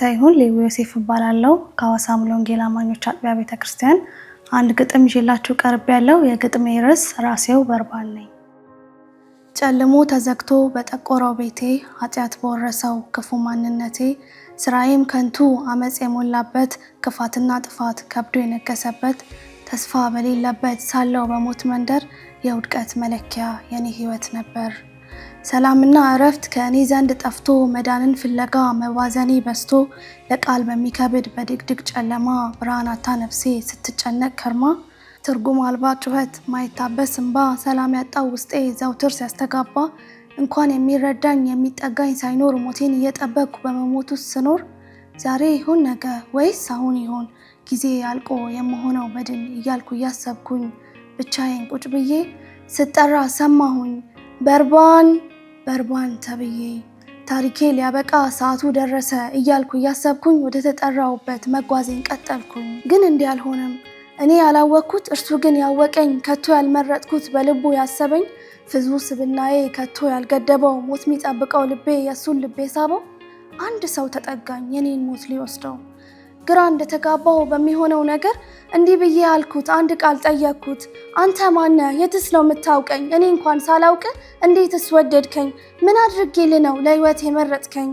ለእናንተ ይሁን። ሌዊ ዮሴፍ እባላለሁ ከሐዋሳ ሙሉ ወንጌል አማኞች አጥቢያ ቤተክርስቲያን አንድ ግጥም ይዤላችሁ ቀርቤያለሁ። የግጥሜ ርዕስ ራሴው በርባን ነኝ። ጨልሞ ተዘግቶ በጠቆረው ቤቴ ኃጢአት በወረሰው ክፉ ማንነቴ ስራዬም ከንቱ አመጽ የሞላበት ክፋትና ጥፋት ከብዶ የነገሰበት ተስፋ በሌለበት ሳለው በሞት መንደር የውድቀት መለኪያ የኔ ህይወት ነበር። ሰላምና እረፍት ከእኔ ዘንድ ጠፍቶ መዳንን ፍለጋ መባዘኔ በስቶ ለቃል በሚከብድ በድቅድቅ ጨለማ ብርሃናታ ነፍሴ ስትጨነቅ ከርማ ትርጉም አልባ ጩኸት ማይታበስ እንባ ሰላም ያጣው ውስጤ ዘውትር ሲያስተጋባ እንኳን የሚረዳኝ የሚጠጋኝ ሳይኖር ሞቴን እየጠበቅኩ በመሞት ውስጥ ስኖር ዛሬ ይሁን ነገ ወይስ አሁን ይሁን ጊዜ አልቆ የምሆነው በድን እያልኩ እያሰብኩኝ ብቻዬን ቁጭ ብዬ ስጠራ ሰማሁኝ በርባን ተብዬ ታሪኬ ሊያበቃ ሰዓቱ ደረሰ እያልኩ እያሰብኩኝ ወደ ተጠራውበት መጓዜን ቀጠልኩኝ። ግን እንዲህ አልሆነም። እኔ ያላወቅኩት እርሱ ግን ያወቀኝ ከቶ ያልመረጥኩት በልቡ ያሰበኝ ፍዙ ስብናዬ ከቶ ያልገደበው ሞት የሚጠብቀው ልቤ የሱን ልቤ ሳበው አንድ ሰው ተጠጋኝ የኔን ሞት ሊወስደው። ግራ እንደተጋባው በሚሆነው ነገር እንዲህ ብዬ አልኩት አንድ ቃል ጠየቅኩት። አንተ ማነህ? የትስ ነው የምታውቀኝ? እኔ እንኳን ሳላውቅ እንዴትስ ወደድከኝ? ምን አድርጌልህ ነው ለህይወት የመረጥከኝ?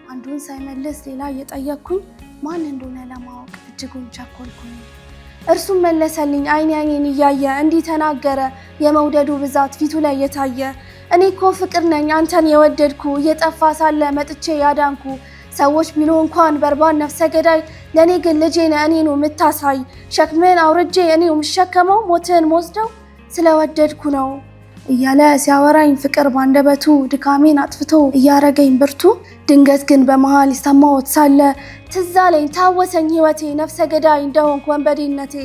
አንዱን ሳይመልስ ሌላ እየጠየቅኩኝ ማን እንደሆነ ለማወቅ እጅጉን ቸኮልኩኝ። እርሱም መለሰልኝ አይኔን እያየ እንዲህ ተናገረ የመውደዱ ብዛት ፊቱ ላይ የታየ እኔ እኮ ፍቅር ነኝ አንተን የወደድኩ እየጠፋ ሳለ መጥቼ ያዳንኩ ሰዎች ቢሉ እንኳን በርባን ነፍሰ ገዳይ ለኔ ግን ልጄ ነህ እኔኑ የምታሳይ ሸክምን አውርጄ እኔው የምሸከመው ሞትን ወስደው ስለወደድኩ ነው እያለ ሲያወራኝ ፍቅር ባንደበቱ ድካሜን አጥፍቶ እያረገኝ ብርቱ ድንገት ግን በመሃል ይሰማዎት ሳለ ትዝ አለኝ ታወሰኝ ህይወቴ ነፍሰ ገዳይ እንደሆንኩ ወንበዴነቴ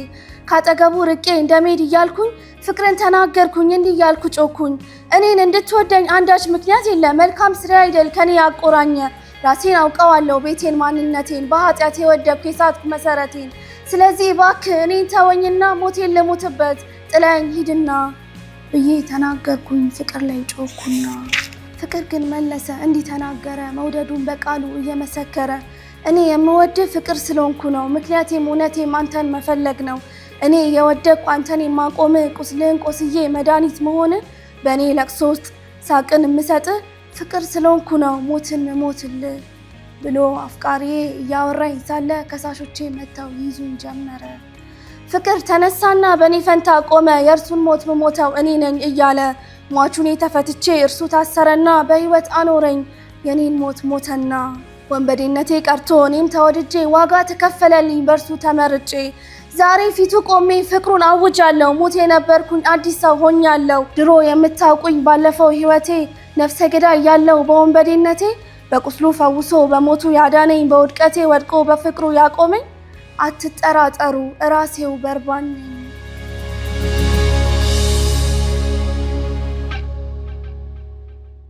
ካጠገቡ ርቄ እንደሜድ እያልኩኝ ፍቅርን ተናገርኩኝ እንዲህ እያልኩ ጮኩኝ እኔን እንድትወደኝ አንዳች ምክንያት የለ መልካም ስራ አይደል ከኔ ያቆራኘ ራሴን አውቀዋለሁ ቤቴን ማንነቴን በኃጢአት የወደቅኩ የሳትኩ መሰረቴን ስለዚህ እባክህ እኔን ተወኝና ሞቴን ልሙትበት ጥላኝ ሂድና ብዬ ተናገርኩኝ ፍቅር ላይ ጮኩና ፍቅር ግን መለሰ እንዲህ ተናገረ መውደዱን በቃሉ እየመሰከረ እኔ የምወድህ ፍቅር ስለሆንኩ ነው ምክንያቴም እውነቴም አንተን መፈለግ ነው እኔ የወደቅኩ አንተን የማቆም ቁስልህን ቆስዬ መድኃኒት መሆን በእኔ ለቅሶ ውስጥ ሳቅን የምሰጥህ ፍቅር ስለሆንኩ ነው ሞትን ሞትልህ ብሎ አፍቃሪዬ እያወራኝ ሳለ ከሳሾቼ መተው ይዙኝ ጀመረ። ፍቅር ተነሳና በእኔ ፈንታ ቆመ የእርሱን ሞት በሞተው እኔ ነኝ እያለ ሟቹን ተፈትቼ እርሱ ታሰረና በህይወት አኖረኝ የኔን ሞት ሞተና ወንበዴነቴ ቀርቶ እኔም ተወድጄ ዋጋ ተከፈለልኝ በእርሱ ተመርጬ ዛሬ ፊቱ ቆሜ ፍቅሩን አውጃለሁ ሞት የነበርኩኝ አዲስ ሰው ሆኛለሁ ድሮ የምታውቁኝ ባለፈው ህይወቴ ነፍሰ ገዳይ ያለው በወንበዴነቴ በቁስሉ ፈውሶ በሞቱ ያዳነኝ በውድቀቴ ወድቆ በፍቅሩ ያቆመኝ አትጠራጠሩ ራሴው በርባን ነኝ።